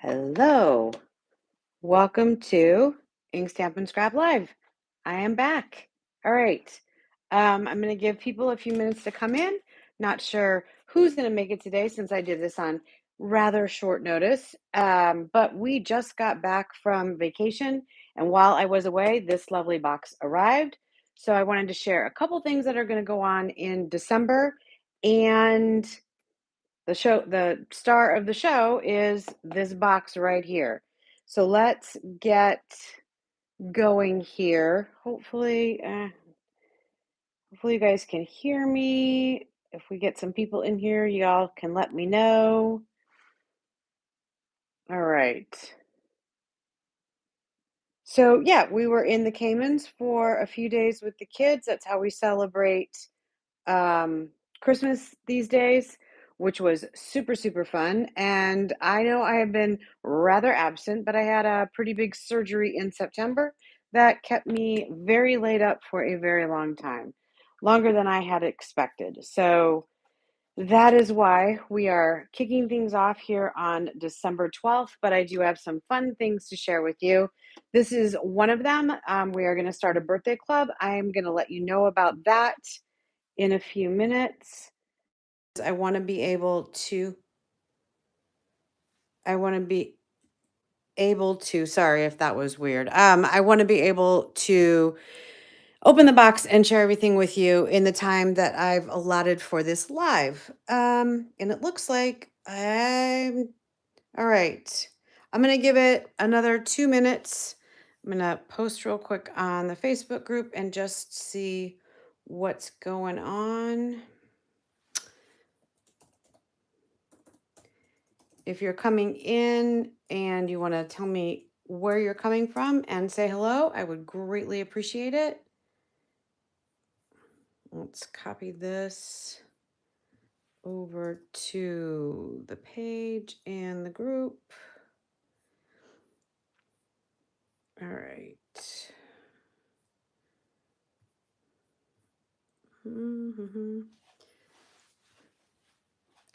Hello, welcome to Ink Stamp and Scrap Live. I am back. All right, I'm going to give people a few minutes to come in. Not sure who's going to make it today since I did this on rather short notice, but we just got back from vacation, and while I was away, this lovely box arrived. So I wanted to share a couple things that are going to go on in December, and the star of the show is this box right here. So let's get going here. Hopefully you guys can hear me. If we get some people in here, y'all can let me know. All right. So yeah, we were in the Caymans for a few days with the kids. That's how we celebrate um, Christmas these days, which was super, super fun. And I know I have been rather absent, but I had a pretty big surgery in September that kept me very laid up for a very long time, longer than I had expected. So that is why we are kicking things off here on December 12th, but I do have some fun things to share with you. This is one of them. We are going to start a birthday club. I am going to let you know about that in a few minutes. I want to be able to, sorry if that was weird. I want to be able to open the box and share everything with you in the time that I've allotted for this live. And it looks like all right. I'm going to give it another 2 minutes. I'm going to post real quick on the Facebook group and just see what's going on. If you're coming in and you want to tell me where you're coming from and say hello, I would greatly appreciate it. Let's copy this over to the page and the group. All right.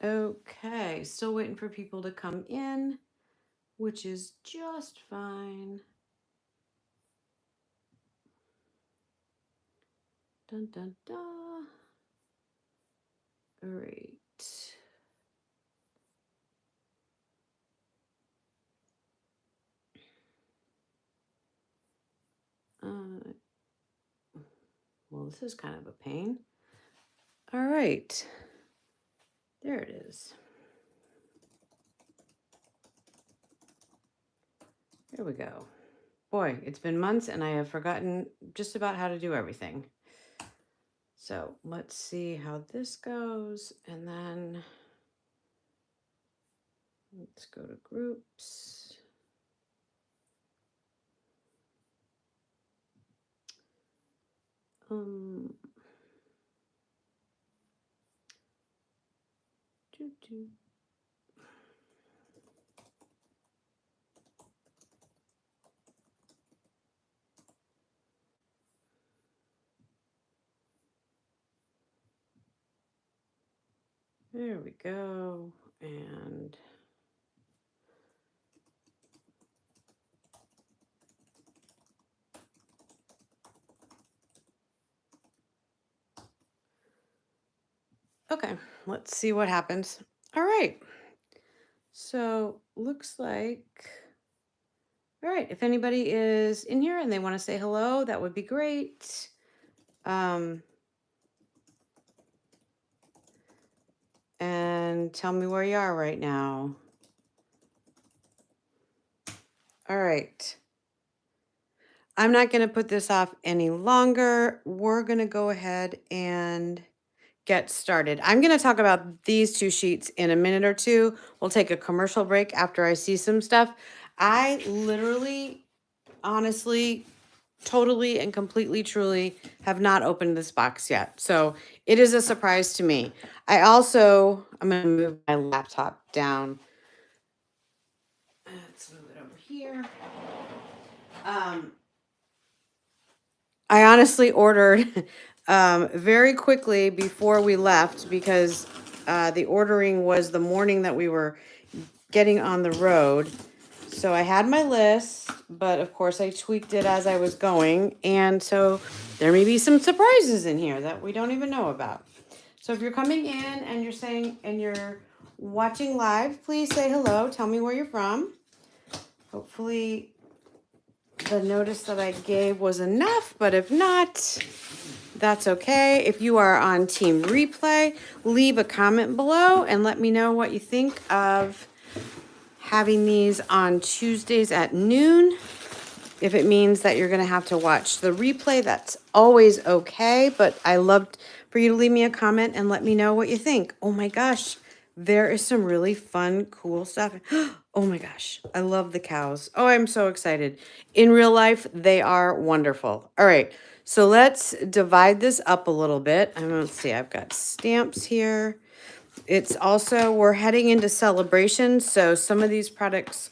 Okay, still waiting for people to come in, which is just fine. Dun, dun, dun. All right. Well, this is kind of a pain. All right. There it is. There we go. Boy, it's been months and I have forgotten just about how to do everything. So let's see how this goes. And then let's go to groups. There we go. And okay, let's see what happens. All right. So looks like, all right, if anybody is in here and they want to say hello, that would be great. And tell me where you are right now. All right. I'm not going to put this off any longer. We're going to go ahead and get started. I'm going to talk about these two sheets in a minute or two. We'll take a commercial break after I see some stuff. I literally, honestly, totally and completely, truly have not opened this box yet. So it is a surprise to me. I'm going to move my laptop down. Let's move it over here. I honestly ordered very quickly before we left because the ordering was the morning that we were getting on the road. So I had my list, but of course I tweaked it as I was going. And so there may be some surprises in here that we don't even know about. So if you're coming in and you're saying, and you're watching live, please say hello. Tell me where you're from. Hopefully the notice that I gave was enough, but if not, that's okay. If you are on Team Replay, leave a comment below and let me know what you think of having these on Tuesdays at noon. If it means that you're going to have to watch the replay, that's always okay. But I loved for you to leave me a comment and let me know what you think. Oh my gosh, there is some really fun, cool stuff. Oh my gosh, I love the cows. Oh, I'm so excited. In real life, they are wonderful. All right, so let's divide this up a little bit. Let's see, I've got stamps here. It's also, we're heading into celebration, so some of these products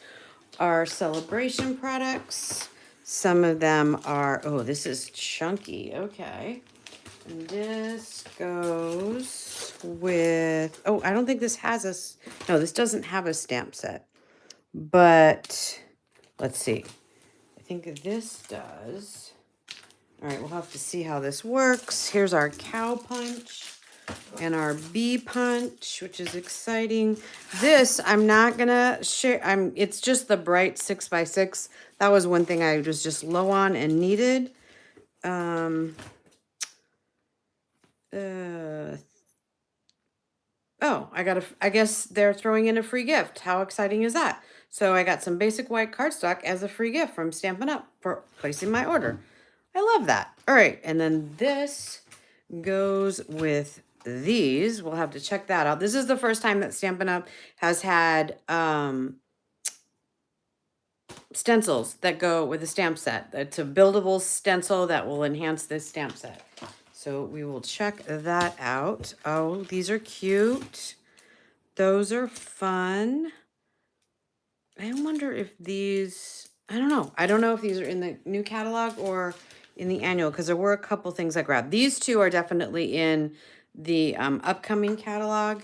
are celebration products. Some of them are, oh, this is chunky, okay. And this goes with, oh, I don't think this has a, no, this doesn't have a stamp set. But, let's see. I think this does. All right, we'll have to see how this works. Here's our cow punch and our bee punch, which is exciting. This I'm not gonna share. It's just the bright 6x6. That was one thing I was just low on and needed. Oh, I guess they're throwing in a free gift. How exciting is that? So I got some basic white cardstock as a free gift from Stampin' Up for placing my order. I love that. All right, and then this goes with these. We'll have to check that out. This is the first time that Stampin' Up has had stencils that go with a stamp set. It's a buildable stencil that will enhance this stamp set. So we will check that out. Oh, these are cute. Those are fun. I wonder if these, I don't know. I don't know if these are in the new catalog or in the annual, because there were a couple things I grabbed. These two are definitely in the upcoming catalog.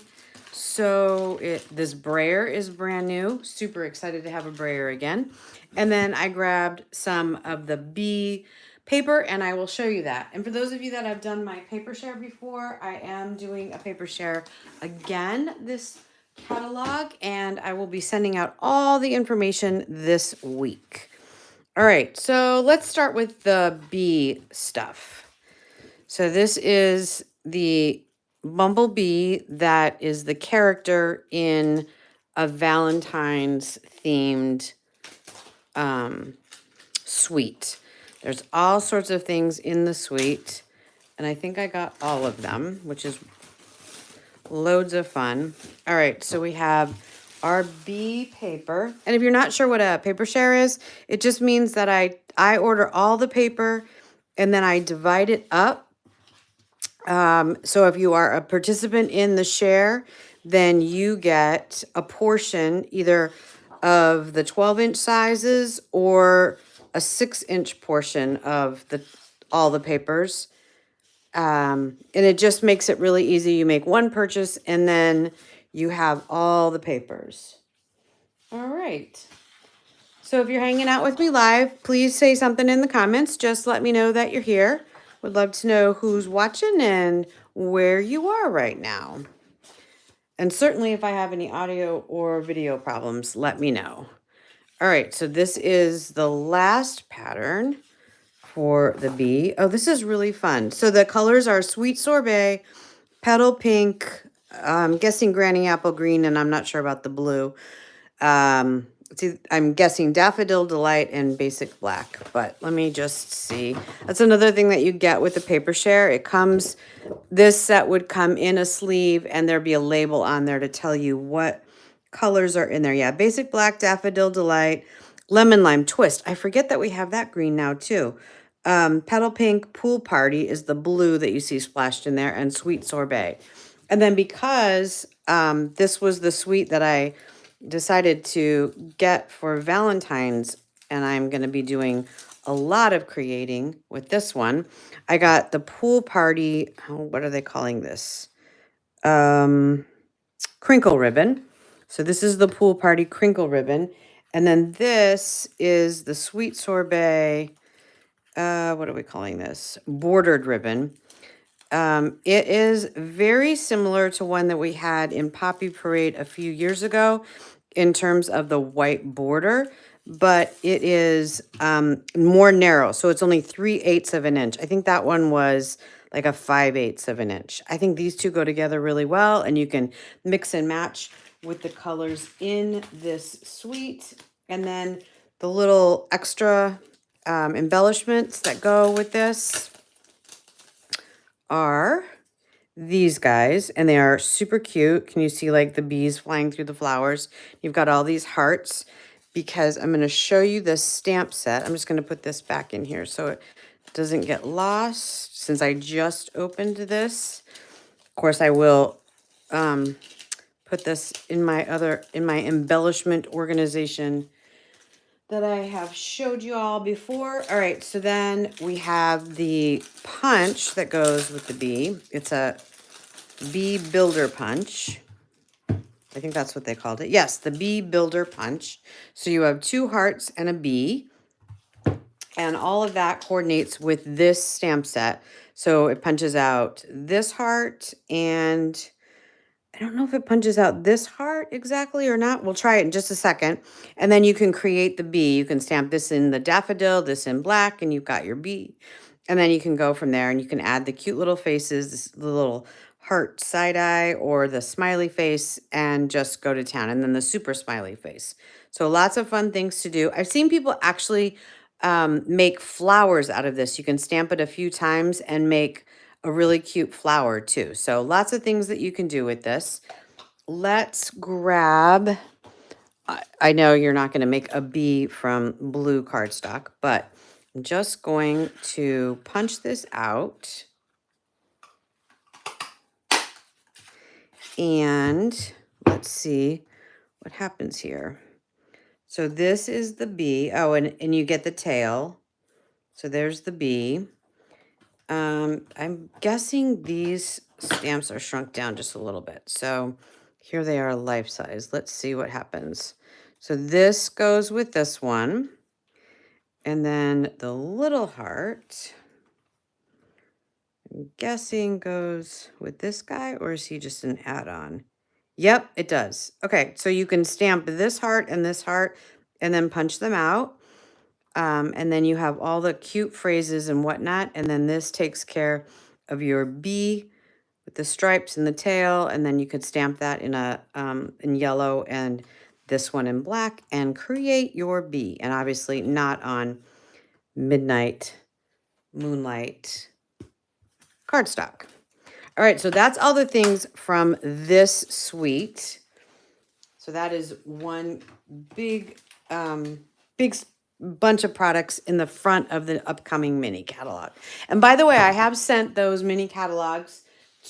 So this brayer is brand new. Super excited to have a brayer again. And then I grabbed some of the bee paper, and I will show you that. And for those of you that have done my paper share before, I am doing a paper share again this catalog, and I will be sending out all the information this week. All right, so let's start with the bee stuff. So this is the bumblebee that is the character in a Valentine's themed suite. There's all sorts of things in the suite, and I think I got all of them, which is loads of fun. All right, so we have our bee paper. And if you're not sure what a paper share is, it just means that I order all the paper and then I divide it up. So if you are a participant in the share, then you get a portion either of the 12-inch sizes or a 6-inch portion of all the papers. And it just makes it really easy. You make one purchase and then you have all the papers. All right. So if you're hanging out with me live, please say something in the comments. Just let me know that you're here. Would love to know who's watching and where you are right now. And certainly if I have any audio or video problems, let me know. All right, so this is the last pattern for the bee. Oh, this is really fun. So the colors are Sweet Sorbet, Petal Pink, I'm guessing Granny Apple Green, and I'm not sure about the blue. I'm guessing Daffodil Delight and Basic Black, but let me just see. That's another thing that you get with the paper share. It comes, this set would come in a sleeve and there'd be a label on there to tell you what colors are in there. Yeah, Basic Black, Daffodil Delight, Lemon Lime Twist. I forget that we have that green now too. Petal Pink Pool Party is the blue that you see splashed in there, and Sweet Sorbet. And then because this was the suite that I decided to get for Valentine's, and I'm going to be doing a lot of creating with this one, I got the Pool Party, what are they calling this? Crinkle ribbon. So this is the Pool Party crinkle ribbon. And then this is the Sweet Sorbet, what are we calling this? Bordered ribbon. It is very similar to one that we had in Poppy Parade a few years ago in terms of the white border, but it is more narrow. So it's only 3/8 of an inch. I think that one was like a 5/8 of an inch. I think these two go together really well, and you can mix and match with the colors in this suite. And then the little extra embellishments that go with this are these guys, and they are super cute. Can you see like the bees flying through the flowers? You've got all these hearts because I'm going to show you this stamp set. I'm just going to put this back in here so it doesn't get lost since I just opened this. Of course, I will put this in my embellishment organization that I have showed you all before. All right, so then we have the punch that goes with the bee. It's a bee builder punch. I think that's what they called it. Yes, the bee builder punch. So you have 2 hearts and a bee, and all of that coordinates with this stamp set. So it punches out this heart, and I don't know if it punches out this heart exactly or not. We'll try it in just a second. And then you can create the bee. You can stamp this in the daffodil, this in black, and you've got your bee. And then you can go from there and you can add the cute little faces, the little heart side eye or the smiley face, and just go to town. And then the super smiley face. So lots of fun things to do. I've seen people actually make flowers out of this. You can stamp it a few times and make a really cute flower too. So lots of things that you can do with this. Let's grab, I know you're not going to make a bee from blue cardstock, but I'm just going to punch this out. And let's see what happens here. So this is the bee. Oh, and you get the tail. So there's the bee. I'm guessing these stamps are shrunk down just a little bit. So here they are life size. Let's see what happens. So this goes with this one. And then the little heart, I'm guessing goes with this guy, or is he just an add-on? Yep, it does. Okay, so you can stamp this heart and then punch them out. And then you have all the cute phrases and whatnot. And then this takes care of your bee with the stripes and the tail. And then you could stamp that in yellow and this one in black and create your bee. And obviously not on midnight moonlight cardstock. All right, so that's all the things from this suite. So that is one big, big bunch of products in the front of the upcoming mini catalog. And by the way, I have sent those mini catalogs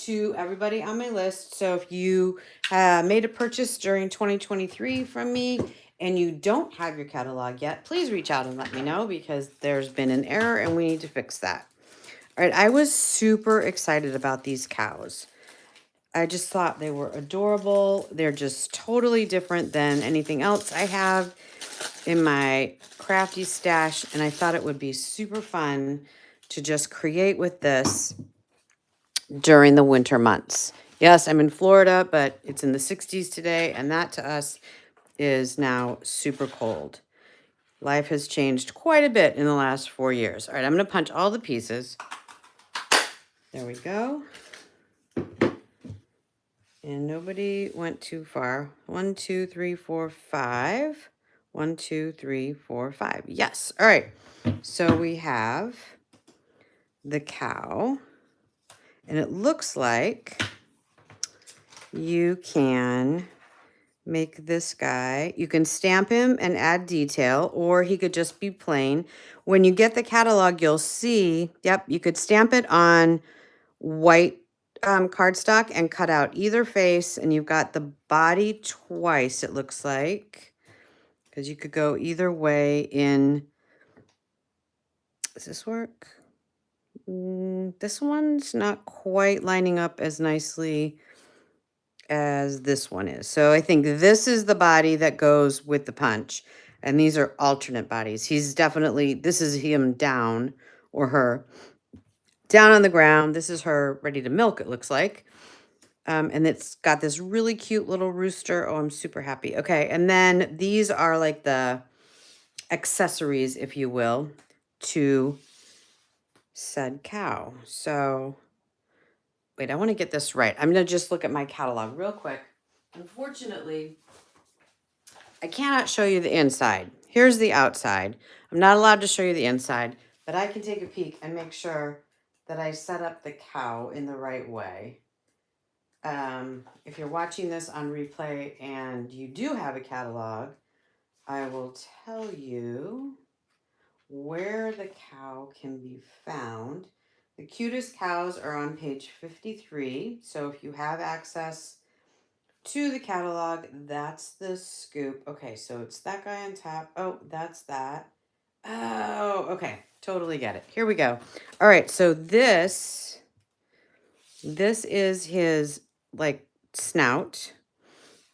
to everybody on my list. So if you made a purchase during 2023 from me and you don't have your catalog yet, please reach out and let me know because there's been an error and we need to fix that. All right, I was super excited about these cows. I just thought they were adorable. They're just totally different than anything else I have in my crafty stash. And I thought it would be super fun to just create with this during the winter months. Yes, I'm in Florida, but it's in the 60s today. And that to us is now super cold. Life has changed quite a bit in the last 4 years. All right, I'm going to punch all the pieces. There we go. And nobody went too far. 1, 2, 3, 4, 5. 1, 2, 3, 4, 5. Yes. All right. So we have the cow. And it looks like you can make this guy. You can stamp him and add detail, or he could just be plain. When you get the catalog, you'll see, yep, you could stamp it on white cardstock and cut out either face, and you've got the body twice, it looks like, because you could go either way in. Does this work? This one's not quite lining up as nicely as this one is. So I think this is the body that goes with the punch. And these are alternate bodies. He's definitely, this is him down, or her, down on the ground. This is her ready to milk, it looks like. And it's got this really cute little rooster. Oh, I'm super happy. Okay, and then these are like the accessories, if you will, to said cow. So, wait, I want to get this right. I'm going to just look at my catalog real quick. Unfortunately, I cannot show you the inside. Here's the outside. I'm not allowed to show you the inside, but I can take a peek and make sure that I set up the cow in the right way. If you're watching this on replay and you do have a catalog, I will tell you where the cow can be found. The cutest cows are on page 53. So if you have access to the catalog, that's the scoop. Okay, so it's that guy on top. Oh, that's that. Oh, okay. Totally get it. Here we go. All right, so this is his like snout.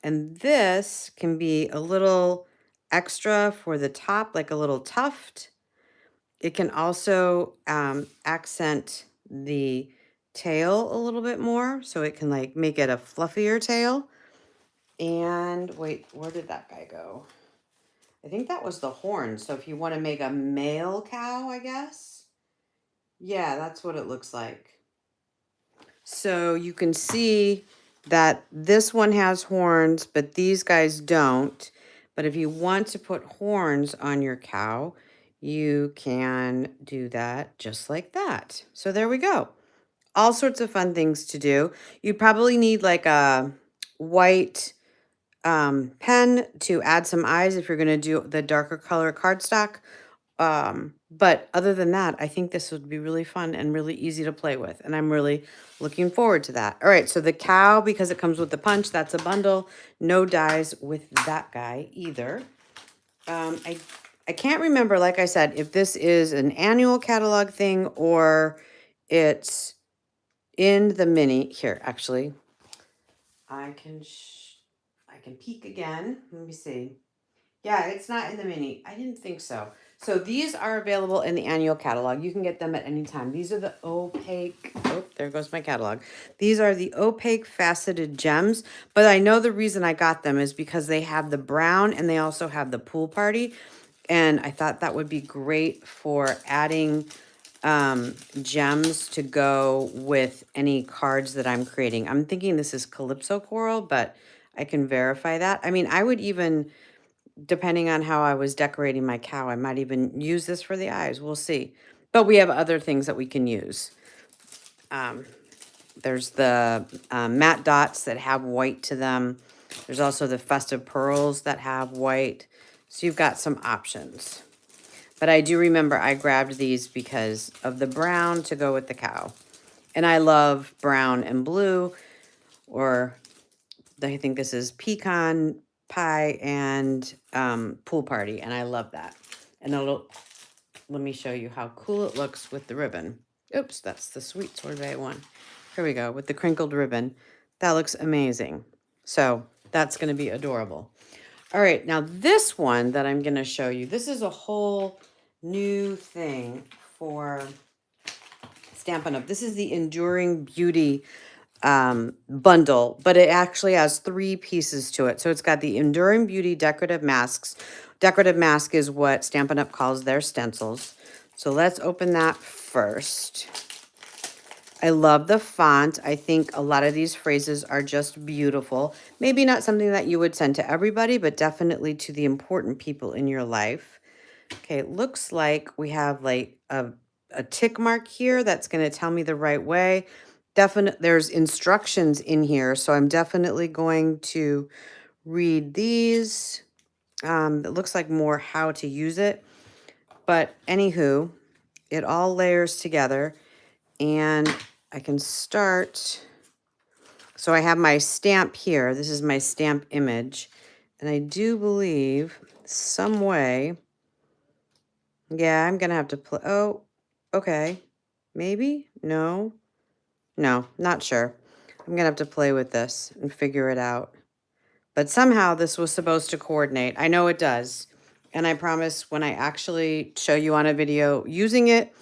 And this can be a little extra for the top, like a little tuft. It can also accent the tail a little bit more, so it can like make it a fluffier tail. And wait, where did that guy go? I think that was the horn. So if you want to make a male cow, I guess. Yeah, that's what it looks like. So you can see that this one has horns, but these guys don't. But if you want to put horns on your cow, you can do that just like that. So there we go. All sorts of fun things to do. You probably need like a white pen to add some eyes if you're going to do the darker color cardstock. But other than that, I think this would be really fun and really easy to play with. And I'm really looking forward to that. All right, so the cow, because it comes with the punch, that's a bundle. No dies with that guy either. I can't remember, like I said, if this is an annual catalog thing or it's in the mini. Here, actually, I can peek again. Let me see. Yeah, it's not in the mini. I didn't think so. So these are available in the annual catalog. You can get them at any time. These are the opaque, oh, there goes my catalog. These are the opaque faceted gems, but I know the reason I got them is because they have the brown and they also have the pool party. And I thought that would be great for adding gems to go with any cards that I'm creating. I'm thinking this is Calypso Coral, but I can verify that. I mean, I would even, depending on how I was decorating my cow, I might even use this for the eyes. We'll see. But we have other things that we can use. There's the matte dots that have white to them. There's also the festive pearls that have white. So you've got some options. But I do remember I grabbed these because of the brown to go with the cow. And I love brown and blue, or I think this is pecan pie and pool party, and I love that. And let me show you how cool it looks with the ribbon. Oops, that's the sweet sorbet one. Here we go, with the crinkled ribbon. That looks amazing. So that's going to be adorable. All right, now this one that I'm going to show you, this is a whole new thing for Stampin' Up. This is the Enduring Beauty bundle, but it actually has 3 pieces to it. So it's got the Enduring Beauty decorative masks. Decorative mask is what Stampin' Up calls their stencils. So let's open that first. I love the font. I think a lot of these phrases are just beautiful. Maybe not something that you would send to everybody, but definitely to the important people in your life. Okay, it looks like we have like a tick mark here that's going to tell me the right way. There's instructions in here, so I'm definitely going to read these. It looks like more how to use it. But anywho, it all layers together, and I can start. So I have my stamp here. This is my stamp image. And I do believe some way, yeah, I'm going to have to play. Oh, okay. Maybe? No. No, not sure. I'm going to have to play with this and figure it out. But somehow this was supposed to coordinate. I know it does. And I promise when I actually show you on a video using it,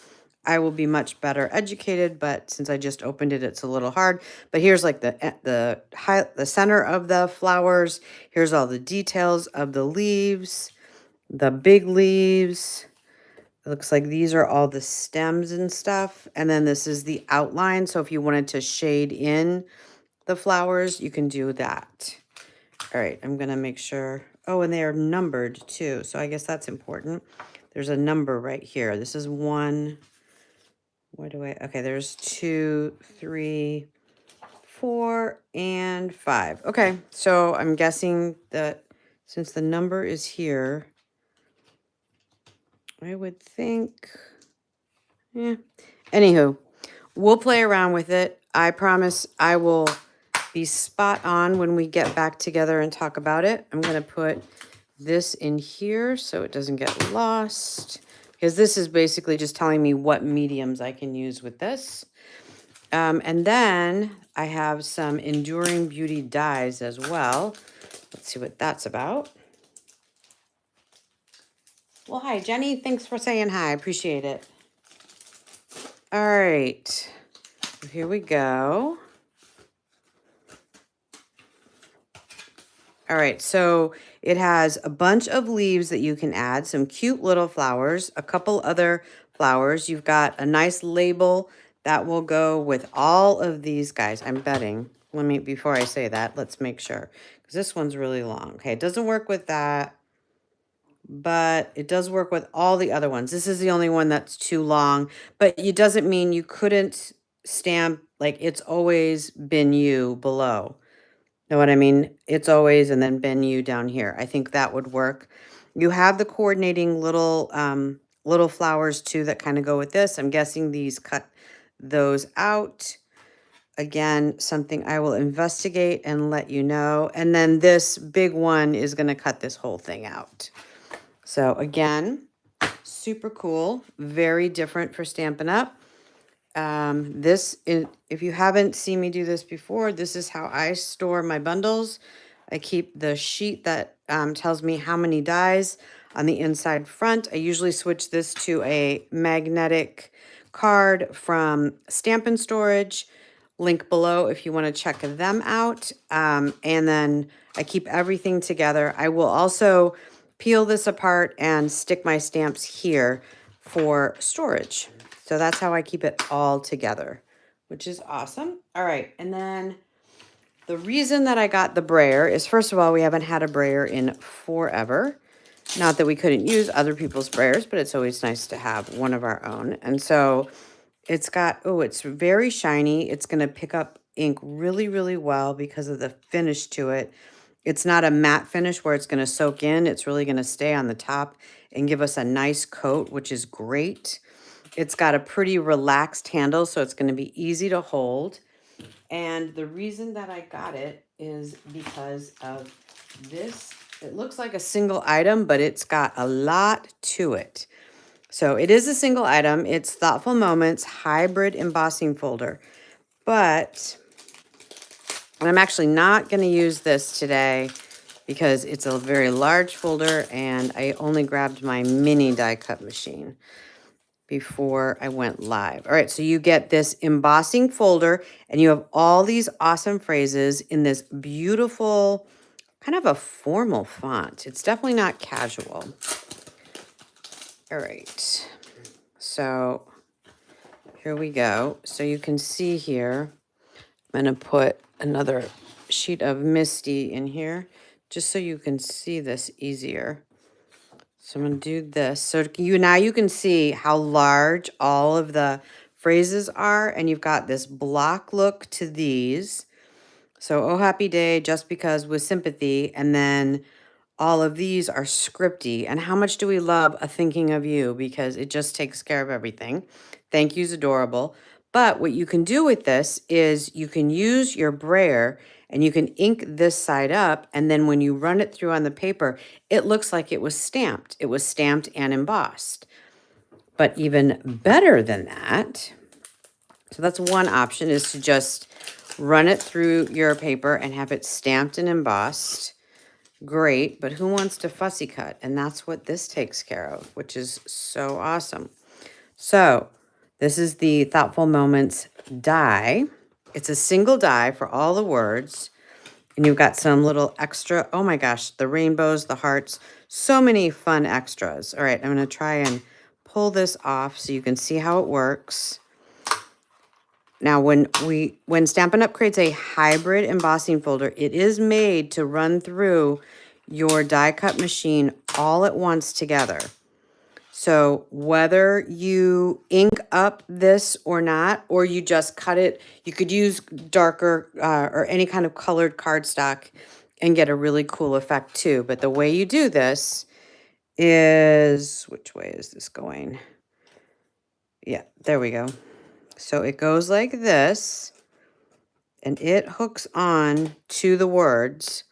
I will be much better educated, but since I just opened it, it's a little hard. But here's like the center of the flowers. Here's all the details of the leaves, the big leaves. It looks like these are all the stems and stuff. And then this is the outline. So if you wanted to shade in the flowers, you can do that. All right, I'm gonna make sure. Oh, and they are numbered too. So I guess that's important. There's a number right here. This is one. Okay, there's 2, 3, 4, and 5. Okay, so I'm guessing that since the number is here, I would think, yeah. Anywho, we'll play around with it. I promise I will be spot on when we get back together and talk about it. I'm going to put this in here so it doesn't get lost, because this is basically just telling me what mediums I can use with this. And then I have some Enduring Beauty dies as well. Let's see what that's about. Well, hi, Jenny. Thanks for saying hi. I appreciate it. All right. Here we go. All right, so it has a bunch of leaves that you can add, some cute little flowers, a couple other flowers. You've got a nice label that will go with all of these guys, I'm betting. Before I say that, let's make sure, because this one's really long. Okay, it doesn't work with that, but it does work with all the other ones. This is the only one that's too long, but it doesn't mean you couldn't stamp, like it's always been you below. Know what I mean? It's always, and then bend you down here. I think that would work. You have the coordinating little flowers too that kind of go with this. I'm guessing these cut those out. Again, something I will investigate and let you know. And then this big one is going to cut this whole thing out. So again, super cool. Very different for Stampin' Up. If you haven't seen me do this before, this is how I store my bundles. I keep the sheet that tells me how many dies on the inside front. I usually switch this to a magnetic card from Stampin' Storage. Link below if you want to check them out. And then I keep everything together. I will also peel this apart and stick my stamps here for storage. So that's how I keep it all together, which is awesome. All right, and then the reason that I got the brayer is, first of all, we haven't had a brayer in forever. Not that we couldn't use other people's brayers, but it's always nice to have one of our own. And so it's got, oh, it's very shiny. It's going to pick up ink really, really well because of the finish to it. It's not a matte finish where it's going to soak in. It's really going to stay on the top and give us a nice coat, which is great. It's got a pretty relaxed handle, so it's going to be easy to hold. And the reason that I got it is because of this. It looks like a single item, but it's got a lot to it. So it is a single item. It's Thoughtful Moments Hybrid Embossing Folder. But I'm actually not going to use this today because it's a very large folder and I only grabbed my mini die cut machine before I went live. All right, so you get this embossing folder and you have all these awesome phrases in this beautiful, kind of a formal font. It's definitely not casual. All right, so here we go. So you can see here, I'm gonna put another sheet of Misty in here just so you can see this easier. So I'm going to do this. So now you can see how large all of the phrases are. And you've got this block look to these. So, oh, happy day, just because with sympathy. And then all of these are scripty. And how much do we love a thinking of you? Because it just takes care of everything. Thank you's adorable. But what you can do with this is you can use your brayer and you can ink this side up. And then when you run it through on the paper, it looks like it was stamped. It was stamped and embossed. But even better than that, so that's one option, is to just run it through your paper and have it stamped and embossed. great, but who wants to fussy cut? And that's what this takes care of, which is so awesome. So this is the Thoughtful Moments die. It's a single die for all the words. And you've got some little extra, oh my gosh, the rainbows, the hearts, so many fun extras. All right, I'm going to try and pull this off so you can see how it works. Now, when Stampin' Up! Creates a hybrid embossing folder, it is made to run through your die cut machine all at once together. So whether you ink up this or not, or you just cut it, you could use darker or any kind of colored cardstock and get a really cool effect too. But the way you do this is, which way is this going? Yeah, there we go. So it goes like this, and it hooks on to the words,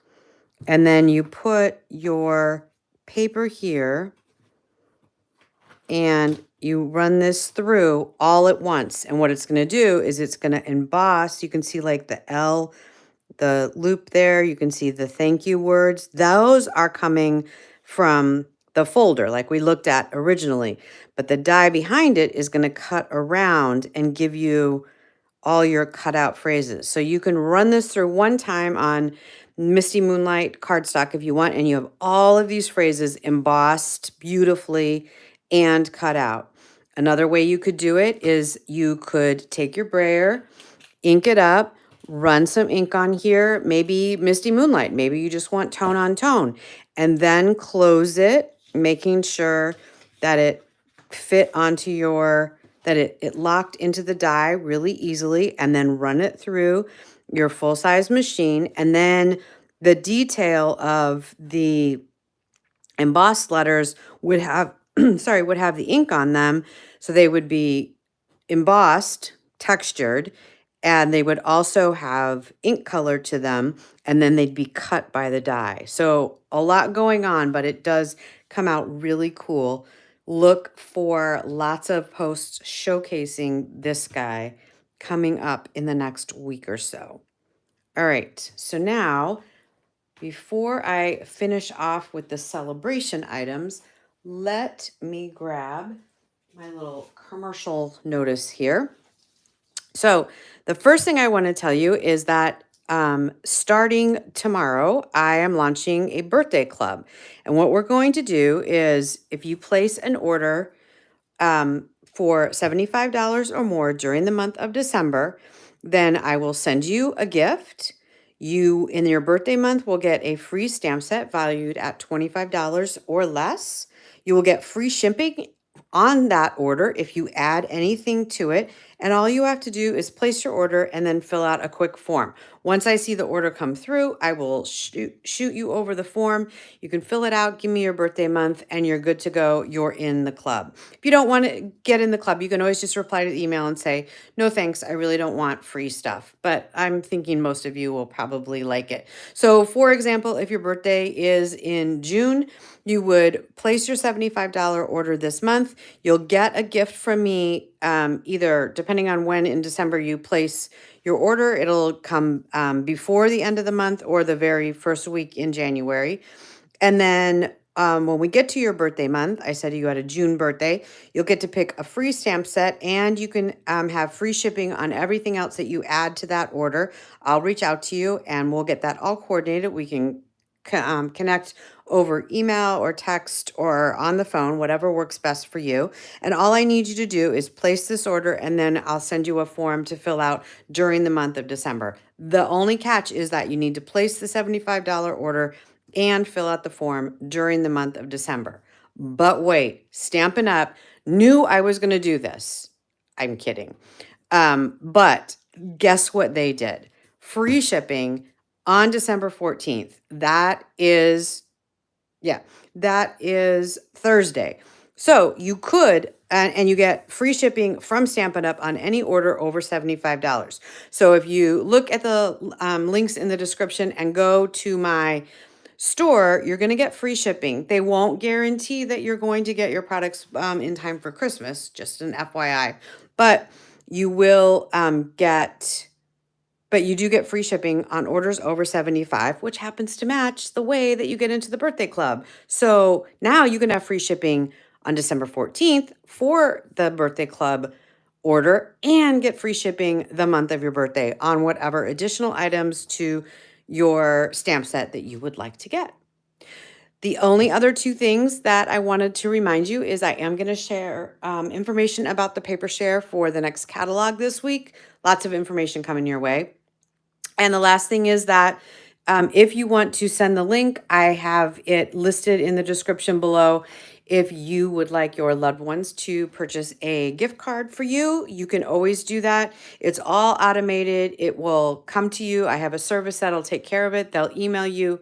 and then you put your paper here, and you run this through all at once. And what it's going to do is it's going to emboss. You can see like the L, the loop there. You can see the thank you words. Those are coming from the folder like we looked at originally. But the die behind it is going to cut around and give you all your cutout phrases. So you can run this through one time on Misty Moonlight cardstock if you want, and you have all of these phrases embossed beautifully and cut out. Another way you could do it is you could take your brayer, ink it up, run some ink on here, maybe Misty Moonlight, maybe you just want tone on tone, and then close it, making sure that it fit onto your, that it locked into the die really easily, and then run it through your full-size machine. And then the detail of the embossed letters would have, would have the ink on them. So they would be embossed, textured, and they would also have ink color to them, and then they'd be cut by the die. So a lot going on, but it does come out really cool. Look for lots of posts showcasing this guy coming up in the next week or so. All right, so now, before I finish off with the celebration items, let me grab my little commercial notice here. So the first thing I want to tell you is that starting tomorrow, I am launching a birthday club. And what we're going to do is if you place an order for $75 or more during the month of December, then I will send you a gift. You, in your birthday month, will get a free stamp set valued at $25 or less. You will get free shipping on that order if you add anything to it. And all you have to do is place your order and then fill out a quick form. Once I see the order come through, I will shoot you over the form. You can fill it out, give me your birthday month, and you're good to go. You're in the club. If you don't want to get in the club, you can always just reply to the email and say, no thanks, I really don't want free stuff. But I'm thinking most of you will probably like it. So for example, if your birthday is in June, you would place your $75 order this month. You'll get a gift from me, either depending on when in December you place your order. It'll come before the end of the month or the very first week in January. And then when we get to your birthday month, I said you had a June birthday, you'll get to pick a free stamp set, and you can have free shipping on everything else that you add to that order. I'll reach out to you and we'll get that all coordinated. We can connect over email or text or on the phone, whatever works best for you. And all I need you to do is place this order, and then I'll send you a form to fill out during the month of December. The only catch is that you need to place the $75 order and fill out the form during the month of December. But wait, Stampin' Up! Knew I was going to do this. I'm kidding. But guess what they did? Free shipping on December 14th. That is Thursday. So you could, and you get free shipping from Stampin' Up! On any order over $75. So if you look at the links in the description and go to my store, you're going to get free shipping. They won't guarantee that you're going to get your products in time for Christmas, just an FYI. But you will get but you do get free shipping on orders over 75, which happens to match the way that you get into the birthday club. So now you can have free shipping on December 14th for the birthday club order and get free shipping the month of your birthday on whatever additional items to your stamp set that you would like to get. The only other two things that I wanted to remind you is I am going to share information about the paper share for the next catalog this week. Lots of information coming your way. And the last thing is that if you want to send the link, I have it listed in the description below. If you would like your loved ones to purchase a gift card for you, you can always do that. It's all automated. It will come to you. I have a service that'll take care of it. They'll email you,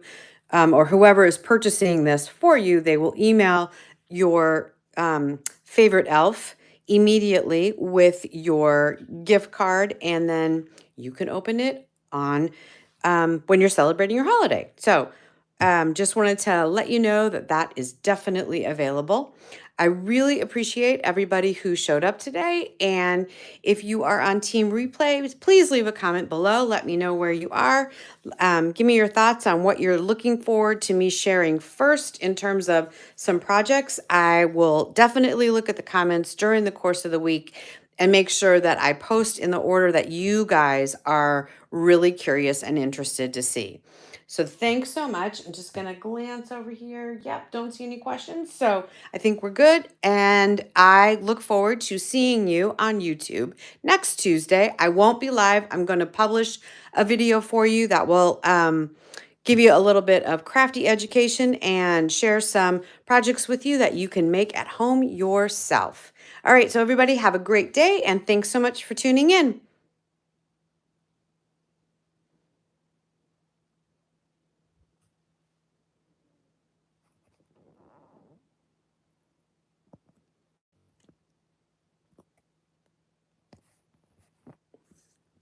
or whoever is purchasing this for you, they will email your favorite elf immediately with your gift card, and then you can open it on when you're celebrating your holiday. So just wanted to let you know that that is definitely available. I really appreciate everybody who showed up today. And if you are on Team Replay, please leave a comment below. Let me know where you are. Give me your thoughts on what you're looking forward to me sharing first in terms of some projects. I will definitely look at the comments during the course of the week and make sure that I post in the order that you guys are really curious and interested to see. So thanks so much. I'm just going to glance over here. Yep, don't see any questions. So I think we're good. And I look forward to seeing you on YouTube next Tuesday. I won't be live. I'm going to publish a video for you that will give you a little bit of crafty education and share some projects with you that you can make at home yourself. All right, so everybody have a great day, and thanks so much for tuning in.